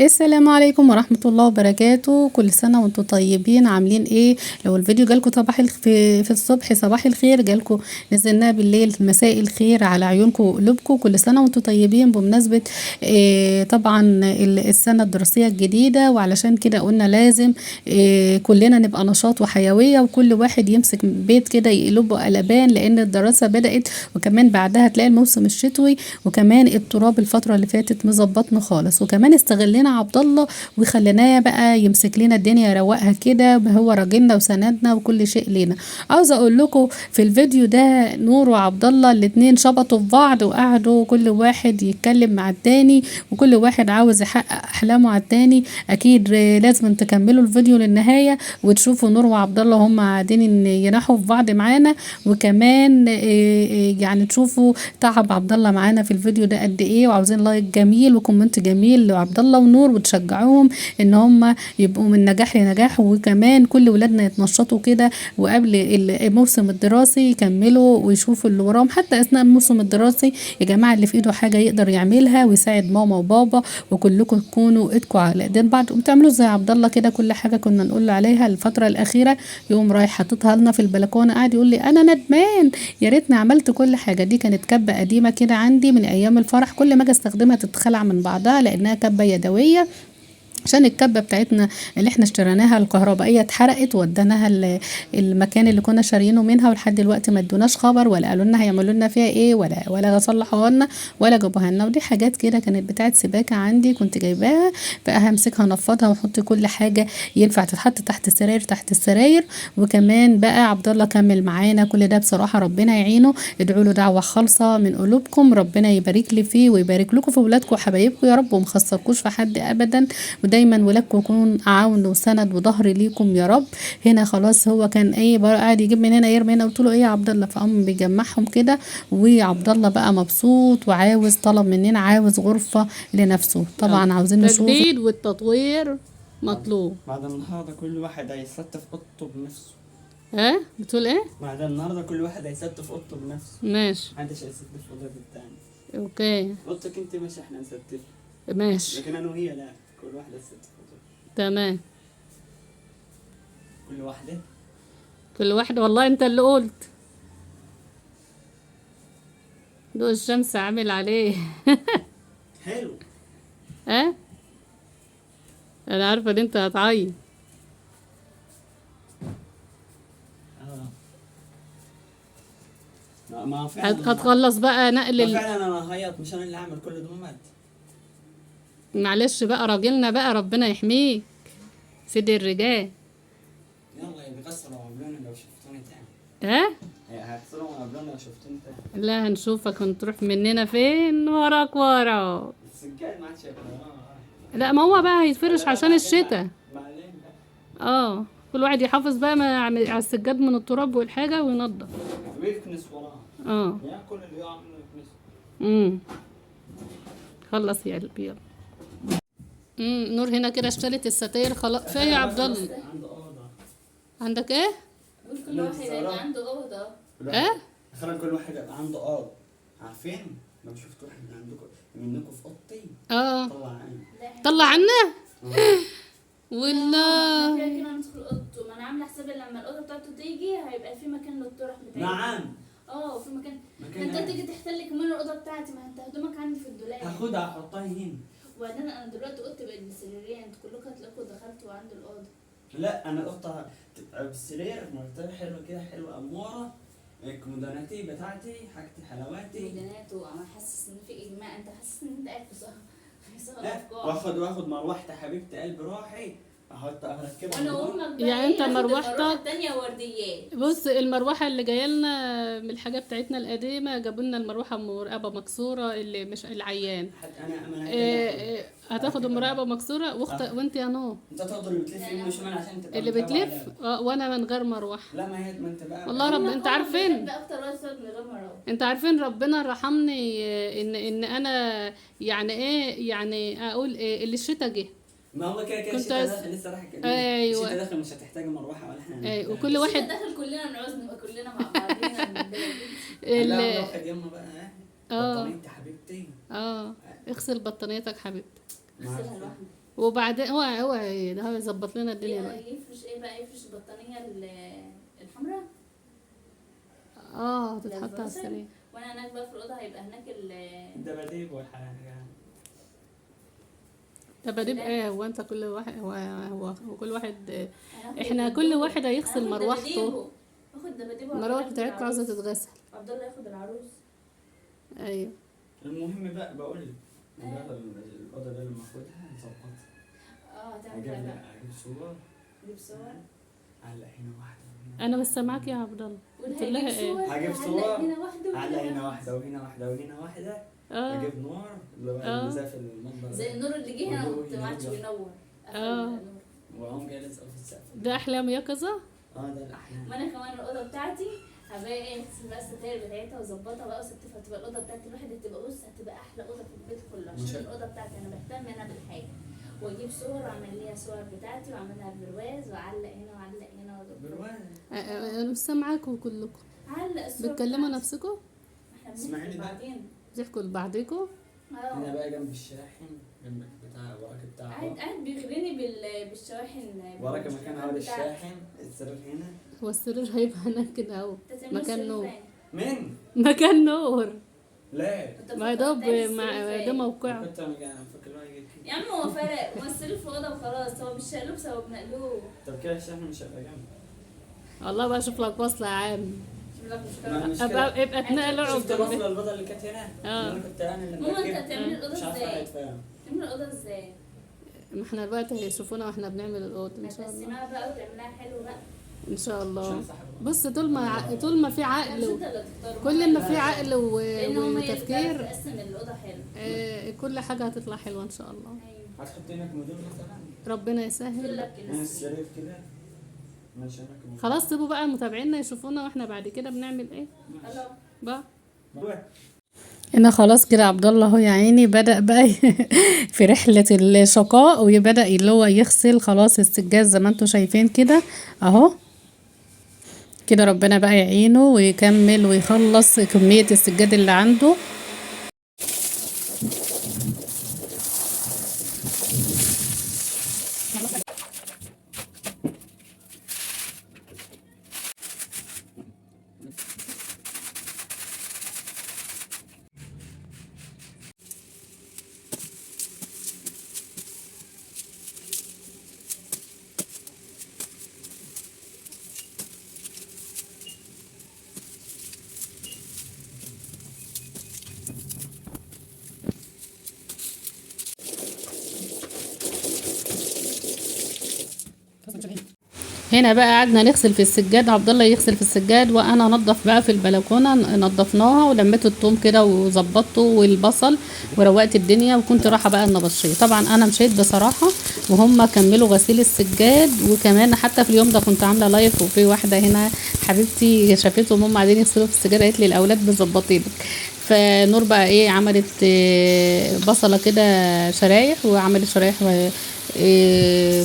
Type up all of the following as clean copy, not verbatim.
السلام عليكم ورحمة الله وبركاته. كل سنة وانتم طيبين. عاملين ايه؟ لو الفيديو جالكم في الصبح صباح الخير، جالكم نزلناه بالليل مساء الخير على عيونكم وقلوبكم. كل سنة وانتم طيبين بمناسبة طبعا السنة الدراسية الجديدة، وعلشان كده قلنا لازم كلنا نبقى نشاط وحيوية، وكل واحد يمسك بيت كده يقلبه قلبان، لان الدراسة بدأت، وكمان بعدها تلاقي الموسم الشتوي، وكمان التراب الفترة اللي فاتت مظبطنا خالص، وكمان استغلنا عبد الله وخليناه بقى يمسك لنا الدنيا يروقها كده، هو راجلنا وسندنا وكل شيء لينا. عاوزه اقول لكم في الفيديو ده نور وعبد الله الاتنين شبطوا في بعض، وقعدوا كل واحد يتكلم مع التاني، وكل واحد عاوز يحقق احلامه على التاني. اكيد لازم تكملوا الفيديو للنهايه وتشوفوا نور وعبد الله هم قاعدين ينحوا في بعض معانا، وكمان يعني تشوفوا تعب عبد الله معانا في الفيديو ده قد ايه. وعاوزين لايك جميل وكومنت جميل لعبد الله ونور، وتشجعوهم ان هم يبقوا من نجاح لنجاح، وكمان كل ولادنا يتنشطوا كده، وقبل الموسم الدراسي يكملوا ويشوفوا اللي وراهم حتى اثناء الموسم الدراسي. يا جماعه اللي في ايده حاجه يقدر يعملها ويساعد ماما وبابا، وكلكم تكونوا ايدكم على ايدين بعض، وتعملوا زي عبد الله كده. كل حاجه كنا نقول له عليها الفتره الاخيره يقوم رايح حاططها لنا في البلكونه، قاعد يقول لي انا ندمان، يا ريتني عملت كل حاجه. دي كانت كبه قديمه كده عندي من ايام الفرح، كل ما اجي استخدمها تتخلع من بعضها لانها كبه يدويه، عشان الكبه بتاعتنا اللي احنا اشتريناها الكهربائيه اتحرقت، وديناها المكان اللي كنا شاريينه منها، ولحد دلوقتي ما ادوناش خبر، ولا قالوا لنا هيعملوا لنا فيها ايه، ولا صلحوها لنا ولا جابوها لنا. ودي حاجات كده كانت بتاعت سباكه عندي كنت جايباها، فهمسكها انفضها واحط كل حاجه ينفع تتحط تحت السراير تحت السراير. وكمان بقى عبد الله كمل معانا كل ده، بصراحه ربنا يعينه. ادعوا له دعوه خالصه من قلوبكم، ربنا يبارك لي فيه ويبارك لكم في اولادكم وحبايبكم يا رب، وما خسركوش في حد ابدا، ودايما ولادكم يكون عون وسند وظهر ليكم يا رب. هنا خلاص هو كان ايه بقى قاعد يجيب من هنا يرمي هنا، قلت له ايه يا عبد الله، فقام بيجمعهم كده. وعبد الله بقى مبسوط وعاوز، طلب مننا عاوز غرفة لنفسه، طبعا عاوزين نشوف التجديد والتطوير مطلوب. بعد النهارده كل واحد هيستف اوضته بنفسه. ها بتقول ايه؟ بعد النهارده كل واحد هيستف اوضته بنفسه، ماشي محدش هيستف اوضه التاني. اوكي اوضتك انت ماشي، احنا نستف، ماشي لكن انا وهي لا، كل واحده تستف اوضتها. تمام. كل واحده كل واحد، والله انت اللي قلت. ضوء الشمس عامل عليه. حلو. ها انا عارفه ان انت هتعيط. ما فعلا هتخلص بقى نقل ما فعلا انا هيط، مش انا اللي هعمل كل دومات. معلش بقى راجلنا بقى، ربنا يحميك سيد الرجال. يلا بيغسلوا وقابلوني لو شفتوني تاني. ها هيغسلوا وقابلوني لو شفتوني تاني. لا هنشوفك ونروح مننا فين، وراك ورا. السجاد ما عادش ياكل لا ما هو بقى هيتفرش عشان الشتاء. بعدين بقى اه كل واحد يحافظ بقى على السجاد من التراب والحاجه وينضف. ويكنس وراه. اه ياكل اللي يقع منه يكنسه. خلص يا قلبي يلا. نور هنا كده اشترت الستاير خلاص. فين يا عبد الله؟ عنده اوضه. عندك ايه؟ كل واحد هيبقى عنده أوضة. ايه خلينا كل واحد يبقى عنده اوضه. عارفين لو شفتوا واحد عندكم منكم في اوضتي اه طلع عيني. طلع عنا. والله كده كده ندخل أوضته، ما أنا عاملة حسابي لما الأوضة بتاعته تيجي هيبقى في مكان للطرح بتاعي. نعم. في مكان. مكان انت إيه؟ تيجي تحتل كمان الأوضة بتاعتي، ما انت هدومك عندي في الدولاب. هاخدها احطها هنا. وبعدين أنا دلوقتي أوضتي بقت بسريرين، انتوا كلكم هتلاقوا دخلتوا عند الأوضة. لا انا اوضتها تبقى بالسرير مرتبه حلوه كده، حلوه اموره. الكوموداناتي بتاعتي، حاجتي، حلواتي. ميدانات، وأنا حاسس إن في إجماع، أنت حاسس إن أنت قاعد في صهر لا أفكار. واخد مروحتي حبيبتي قلب روحي، اركبها. وأنا وأمك يعني أنت ناخد مروحتك- المروحة التانية ورديات. بص المروحه اللي جايه لنا من الحاجه بتاعتنا القديمه، جابوا لنا المروحه مرقبه مكسوره اللي مش العيان. انا هتاخد المراقبه مكسوره وانت يا نور انت تقدر اللي بتلف يمين وشمال عشان تبقى اللي متابعة بتلف. عليها. وانا من غير مروحه. لا ما هي ما انت بقى والله رب انت عارفين، بحب أكتر وقت من غير مروحة. انت عارفين ربنا رحمني ان انا يعني ايه، يعني اقول ايه اللي الشتا جه. ما هو كده كنت الشتا داخل لسه رايح كده. ايوه. الشتا داخل مش هتحتاج مروحه ولا احنا اي وكل الشتا واحد داخل كلنا بنعوز نبقى كلنا مع بعضينا. لا واخد يما بقى اه. بطانيتي حبيبتي. اغسل بطانيتك حبيبتي. غسلها لوحدي. وبعدين هو ده هو يظبط لنا الدنيا بقى. يفرش ايه بقى؟ يفرش البطانية الحمراء تتحط على السرير. وانا هناك بقى في الأوضة هيبقى هناك الدباديب والحاجة. دباديب ايه؟ هو انت كل واحد هو كل واحد هناخد احنا كل الدباديب. واحد هيغسل هناخد مروحته. دباديبه. هاخد دباديبه المروحة بتاعتكم عاوزة تتغسل. عبد الله ياخد العروس. ايوه. المهم بقى بقول لك الأوضة دي لما أخدها نظبطها. هتعمل ايه بقى؟ أجيب صور. تجيب صور؟ علق هنا واحدة وهنا. انا بس سامعاك يا عبد الله. قلت لها ايه؟ هجيب صور. هنا واحدة علق هنا واحدة وهنا واحدة وهنا واحدة. أجيب نور اللي هو اللي زي في المنبر. زي النور اللي جه هنا ما عادش بينور. وأقوم جاي لازقة في السقف. ده احلام يقظة. ده الأحلام. ما انا كمان الأوضة بتاعتي هبقى ايه بقى الستاير بتاعتها واظبطها بقى وستفها، تبقى الأوضة بتاعتي الواحدة تبقى بص هتبقى أحلى أوضة في البيت كله عشان الأوضة بتاعتي أنا بهتم أنا بالحاجة. واجيب صور واعمل ليها صور بتاعتي واعملها برواز واعلق هنا واعلق هنا برواز. انا مش سامعاكم كلكم. علق الصور بتكلموا نفسكم؟ احنا اسمعيني بقى. بتحكوا لبعضكم. هنا بقى جنب الشاحن جنب بتاع وراك بتاع قاعد بيغريني بالشواحن. وراك مكان هذا الشاحن السرير هنا. هو السرير هيبقى هناك كده اهو. مكان نور. مين؟ مكان نور. ليه؟ ما يدوب ده موقعه. كنت انا فاكر يا عم هو فرق ومثله في اوضه وخلاص، هو مش شقلوب هو بنقلوب. طب كده الشاحن مش هيبقى جنبي. والله بقى اشوف لك وصله يا عم. ابقى اتنقل اقعد شفت الوصله البيضاء اللي كانت هنا؟ انا كنت انا اللي ماما انت هتعملي الاوضه مش عارفه ازاي؟ اتفاهم. تعملي الاوضه ازاي؟ ما احنا دلوقتي هيشوفونا واحنا بنعمل الاوضه ان شاء الله. هتقسمها بقى وتعملها حلو بقى ان شاء الله. بص طول ما في عقل كل كل ما في عقل وتفكير تقسم الاوضه حلو. كل حاجه هتطلع حلوه ان شاء الله. هتحط هناك مدور مثلا؟ ربنا يسهل. من السرير كده ماشي هناك مدور. خلاص سيبوا بقى متابعينا يشوفونا واحنا بعد كده بنعمل ايه بقى. هنا خلاص كده عبد الله اهو يا عيني بدأ بقى في رحلة الشقاء وبدأ اللي هو يغسل خلاص السجاد زي ما انتم شايفين كده اهو كده. ربنا بقى يعينه ويكمل ويخلص كمية السجاد اللي عنده. هنا بقى قعدنا نغسل في السجاد، عبد الله يغسل في السجاد وانا انضف بقى في البلكونه. نضفناها ولميت الثوم كده وظبطته والبصل وروقت الدنيا وكنت رايحه بقى النبطشيه. طبعا انا مشيت بصراحه وهم كملوا غسيل السجاد. وكمان حتى في اليوم ده كنت عامله لايف وفي واحده هنا حبيبتي شافتهم هم قاعدين يغسلوا في السجاد قالت لي الاولاد بيظبطينك. فنور بقى ايه عملت بصله كده شرايح وعملت شرايح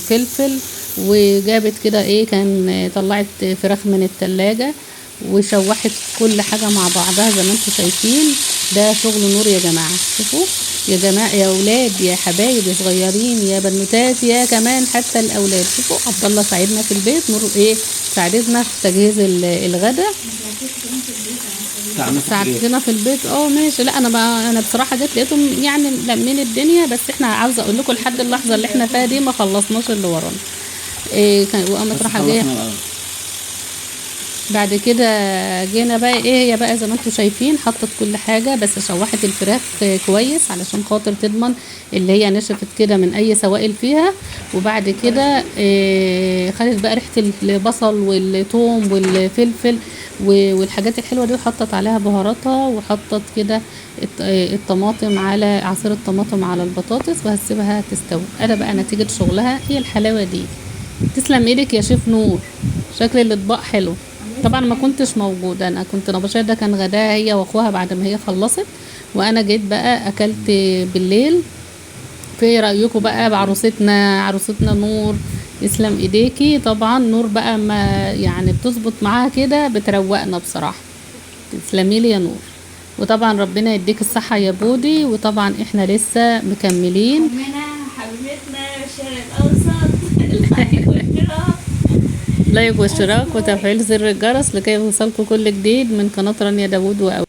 فلفل وجابت كده ايه كان طلعت فراخ من التلاجة وشوحت كل حاجة مع بعضها زي ما انتم شايفين. ده شغل نور يا جماعة. شوفوا يا جماعة يا اولاد يا حبايب يا صغيرين يا بنوتات يا كمان حتى الاولاد. شوفوا عبد الله ساعدنا في البيت، نور ايه ساعدتنا في تجهيز الغداء. ساعدتنا في البيت ماشي. لا انا بصراحه جيت لقيتهم يعني لمين الدنيا، بس احنا عاوزه اقول لكم لحد اللحظه اللي احنا فيها دي ما خلصناش اللي ورانا. كان وقامت رايحه جايه بعد كده جينا بقى هي بقى زي ما انتم شايفين حطت كل حاجه بس شوحت الفراخ كويس علشان خاطر تضمن اللي هي نشفت كده من اي سوائل فيها. وبعد كده خدت بقى ريحه البصل والثوم والفلفل والحاجات الحلوه دي وحطت عليها بهاراتها وحطت كده الطماطم على عصير الطماطم على البطاطس وهسيبها تستوي. انا بقى نتيجه شغلها هي الحلاوه دي. تسلم ايدك يا شيف نور، شكل الاطباق حلو. طبعا ما كنتش موجوده، انا كنت نبشات ده كان غداها هي واخوها بعد ما هي خلصت وانا جيت بقى اكلت بالليل. في رايكم بقى بعروستنا نور يسلم ايديكي. طبعا نور بقى ما يعني بتظبط معاها كده بتروقنا بصراحه. تسلمي لي يا نور. وطبعا ربنا يديك الصحه يا بودي. وطبعا احنا لسه مكملين. حبيبتي قناتنا الشرق الاوسط. لايك واشتراك وتفعيل زر الجرس لكي يوصلكم كل جديد من قناة رانيا داوود